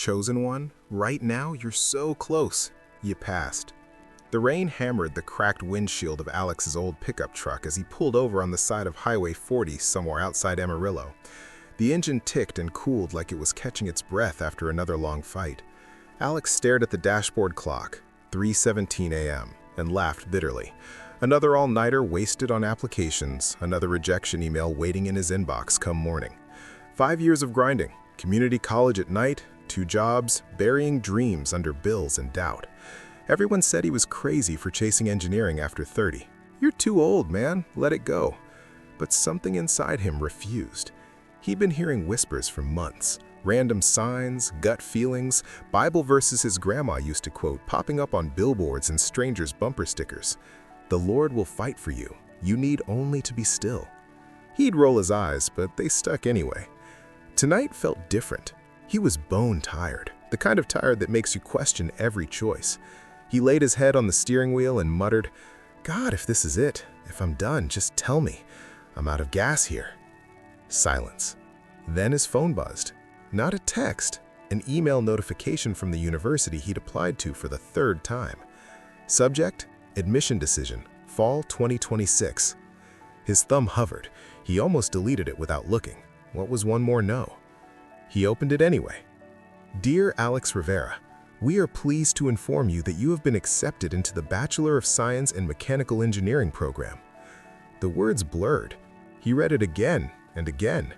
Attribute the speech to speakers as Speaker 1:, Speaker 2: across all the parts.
Speaker 1: Chosen one, right now you're so close. You passed. The rain hammered the cracked windshield of Alex's old pickup truck as he pulled over on the side of Highway 40 somewhere outside Amarillo. The engine ticked and cooled like it was catching its breath after another long fight. Alex stared at the dashboard clock, 3:17 a.m., and laughed bitterly. Another all-nighter wasted on applications, another rejection email waiting in his inbox come morning. 5 years of grinding, community college at night, 2 jobs, burying dreams under bills and doubt. Everyone said he was crazy for chasing engineering after 30. You're too old, man, let it go. But something inside him refused. He'd been hearing whispers for months, random signs, gut feelings, Bible verses his grandma used to quote popping up on billboards and strangers' bumper stickers. The Lord will fight for you. You need only to be still. He'd roll his eyes, but they stuck anyway. Tonight felt different. He was bone tired, the kind of tired that makes you question every choice. He laid his head on the steering wheel and muttered, "God, if this is it, if I'm done, just tell me. I'm out of gas here." Silence. Then his phone buzzed. Not a text, an email notification from the university he'd applied to for the 3rd time. Subject, admission decision, fall 2026. His thumb hovered. He almost deleted it without looking. What was one more no? He opened it anyway. Dear Alex Rivera, we are pleased to inform you that you have been accepted into the Bachelor of Science in Mechanical Engineering program. The words blurred. He read it again and again.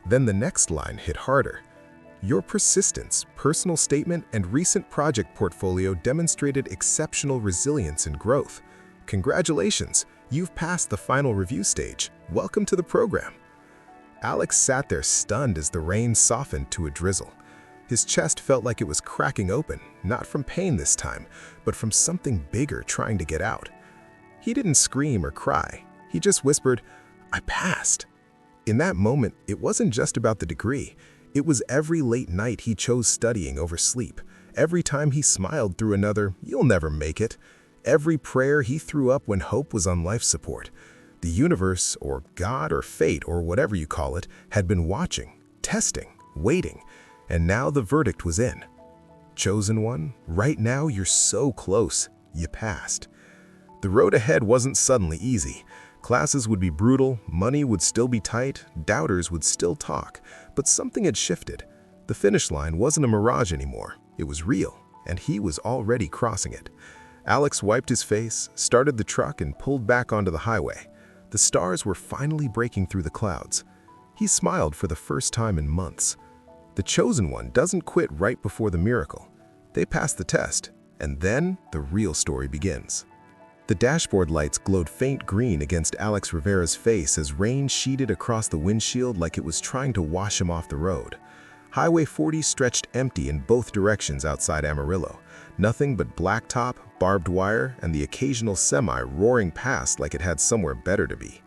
Speaker 1: Then the next line hit harder. Your persistence, personal statement, and recent project portfolio demonstrated exceptional resilience and growth. Congratulations, you've passed the final review stage. Welcome to the program. Alex sat there stunned as the rain softened to a drizzle. His chest felt like it was cracking open, not from pain this time, but from something bigger trying to get out. He didn't scream or cry. He just whispered, "I passed." In that moment, it wasn't just about the degree. It was every late night he chose studying over sleep. Every time he smiled through another, "You'll never make it." Every prayer he threw up when hope was on life support. The universe, or God, or fate, or whatever you call it, had been watching, testing, waiting, and now the verdict was in. Chosen one, right now you're so close, you passed. The road ahead wasn't suddenly easy. Classes would be brutal, money would still be tight, doubters would still talk, but something had shifted. The finish line wasn't a mirage anymore. It was real, and he was already crossing it. Alex wiped his face, started the truck, and pulled back onto the highway. The stars were finally breaking through the clouds. He smiled for the first time in months. The chosen one doesn't quit right before the miracle. They pass the test, and then the real story begins. The dashboard lights glowed faint green against Alex Rivera's face as rain sheeted across the windshield like it was trying to wash him off the road. Highway 40 stretched empty in both directions outside Amarillo. Nothing but blacktop, barbed wire, and the occasional semi roaring past like it had somewhere better to be.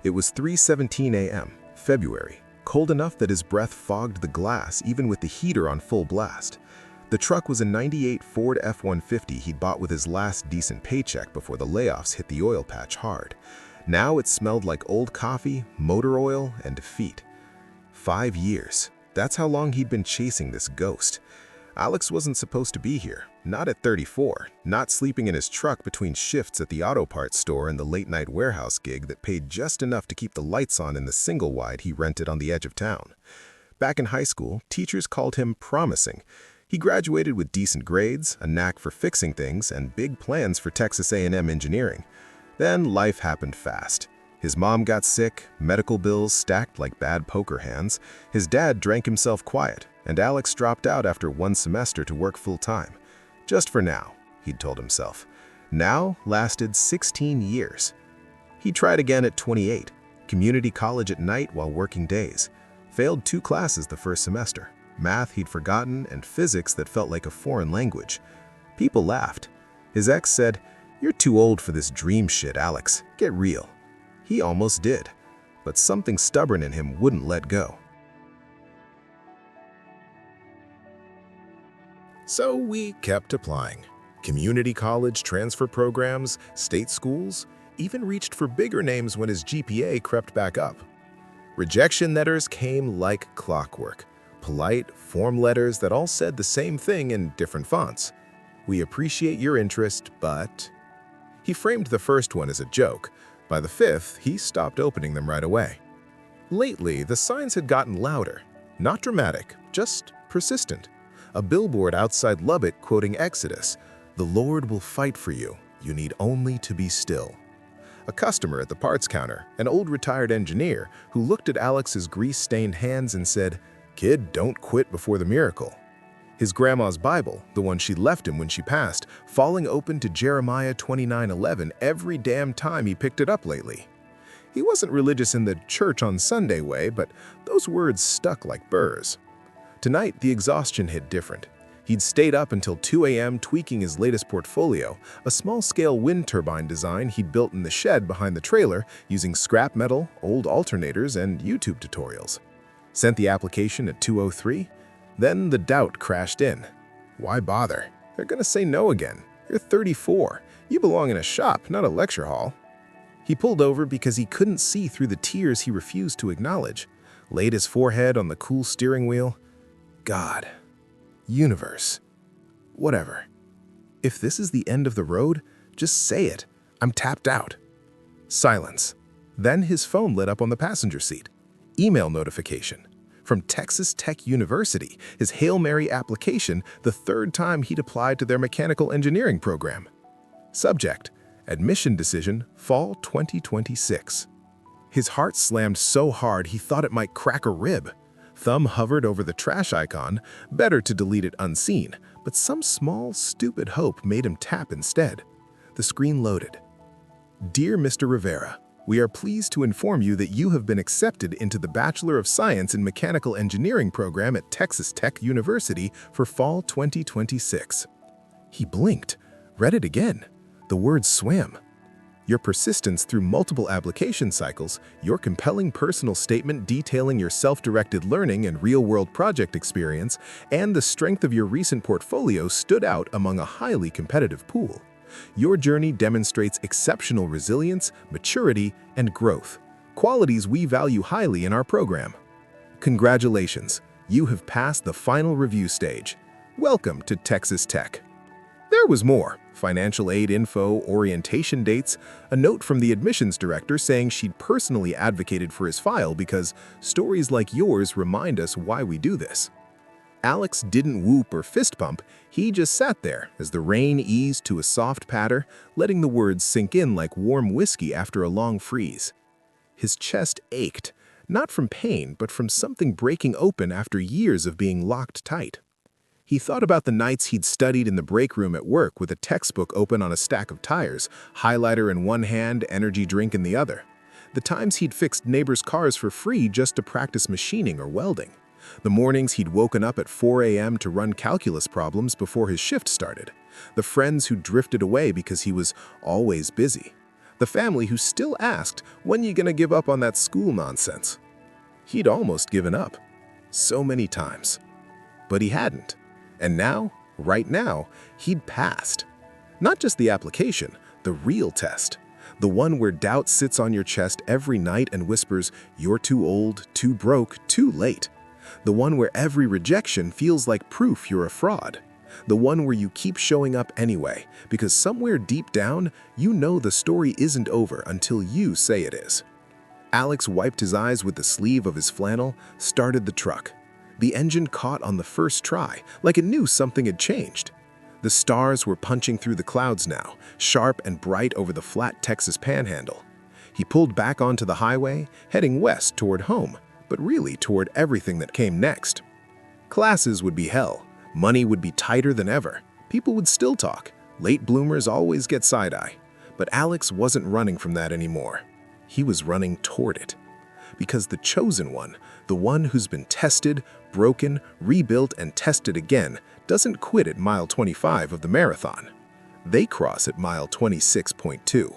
Speaker 1: It was 3:17 a.m., February, cold enough that his breath fogged the glass even with the heater on full blast. The truck was a '98 Ford F-150 he'd bought with his last decent paycheck before the layoffs hit the oil patch hard. Now it smelled like old coffee, motor oil, and defeat. 5 years. That's how long he'd been chasing this ghost. Alex wasn't supposed to be here, not at 34, not sleeping in his truck between shifts at the auto parts store and the late-night warehouse gig that paid just enough to keep the lights on in the single-wide he rented on the edge of town. Back in high school, teachers called him promising. He graduated with decent grades, a knack for fixing things, and big plans for Texas A&M engineering. Then life happened fast. His mom got sick, medical bills stacked like bad poker hands, his dad drank himself quiet, and Alex dropped out after 1 semester to work full-time. Just for now, he'd told himself. Now lasted 16 years. He tried again at 28, community college at night while working days. Failed 2 classes the first semester, math he'd forgotten and physics that felt like a foreign language. People laughed. His ex said, "You're too old for this dream shit, Alex. Get real." He almost did, but something stubborn in him wouldn't let go. So we kept applying. Community college transfer programs, state schools, even reached for bigger names when his GPA crept back up. Rejection letters came like clockwork. polite, form letters that all said the same thing in different fonts. "We appreciate your interest, but..." He framed the first one as a joke. By the fifth, he stopped opening them right away. Lately, the signs had gotten louder. Not dramatic, just persistent. A billboard outside Lubbock quoting Exodus, "The Lord will fight for you. You need only to be still." A customer at the parts counter, an old retired engineer, who looked at Alex's grease-stained hands and said, "Kid, don't quit before the miracle." His grandma's Bible, the one she left him when she passed, falling open to Jeremiah 29:11 every damn time he picked it up lately. He wasn't religious in the church on Sunday way, but those words stuck like burrs. Tonight, the exhaustion hit different. He'd stayed up until 2 a.m. tweaking his latest portfolio, a small-scale wind turbine design he'd built in the shed behind the trailer using scrap metal, old alternators, and YouTube tutorials. Sent the application at 2:03. Then the doubt crashed in. Why bother? They're gonna say no again. You're 34. You belong in a shop, not a lecture hall. He pulled over because he couldn't see through the tears he refused to acknowledge, laid his forehead on the cool steering wheel. God. Universe. Whatever. If this is the end of the road, just say it. I'm tapped out. Silence. Then his phone lit up on the passenger seat. Email notification. From Texas Tech University, his Hail Mary application, the third time he'd applied to their mechanical engineering program. Subject: Admission decision, fall 2026. His heart slammed so hard he thought it might crack a rib. Thumb hovered over the trash icon, better to delete it unseen, but some small, stupid hope made him tap instead. The screen loaded. Dear Mr. Rivera, we are pleased to inform you that you have been accepted into the Bachelor of Science in Mechanical Engineering program at Texas Tech University for fall 2026. He blinked, read it again. The words swam. Your persistence through multiple application cycles, your compelling personal statement detailing your self-directed learning and real-world project experience, and the strength of your recent portfolio stood out among a highly competitive pool. Your journey demonstrates exceptional resilience, maturity, and growth, qualities we value highly in our program. Congratulations, you have passed the final review stage. Welcome to Texas Tech. There was more. Financial aid info, orientation dates, a note from the admissions director saying she'd personally advocated for his file because stories like yours remind us why we do this. Alex didn't whoop or fist pump, he just sat there as the rain eased to a soft patter, letting the words sink in like warm whiskey after a long freeze. His chest ached, not from pain, but from something breaking open after years of being locked tight. He thought about the nights he'd studied in the break room at work with a textbook open on a stack of tires, highlighter in one hand, energy drink in the other. The times he'd fixed neighbors' cars for free just to practice machining or welding. The mornings he'd woken up at 4 a.m. to run calculus problems before his shift started. The friends who drifted away because he was always busy. The family who still asked, when you gonna give up on that school nonsense? He'd almost given up. So many times. But he hadn't. And now, right now, he'd passed. Not just the application, the real test. The one where doubt sits on your chest every night and whispers, "You're too old, too broke, too late." The one where every rejection feels like proof you're a fraud. The one where you keep showing up anyway, because somewhere deep down, you know the story isn't over until you say it is. Alex wiped his eyes with the sleeve of his flannel, started the truck. The engine caught on the first try, like it knew something had changed. The stars were punching through the clouds now, sharp and bright over the flat Texas panhandle. He pulled back onto the highway, heading west toward home, but really toward everything that came next. Classes would be hell, money would be tighter than ever, people would still talk, late bloomers always get side-eye. But Alex wasn't running from that anymore. He was running toward it. Because the chosen one, the one who's been tested, broken, rebuilt, and tested again, doesn't quit at mile 25 of the marathon. They cross at mile 26.2.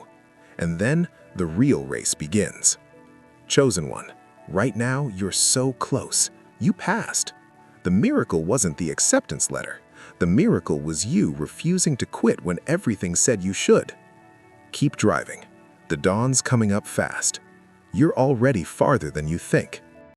Speaker 1: And then the real race begins. Chosen one, right now you're so close. You passed. The miracle wasn't the acceptance letter. The miracle was you refusing to quit when everything said you should. Keep driving. The dawn's coming up fast. You're already farther than you think.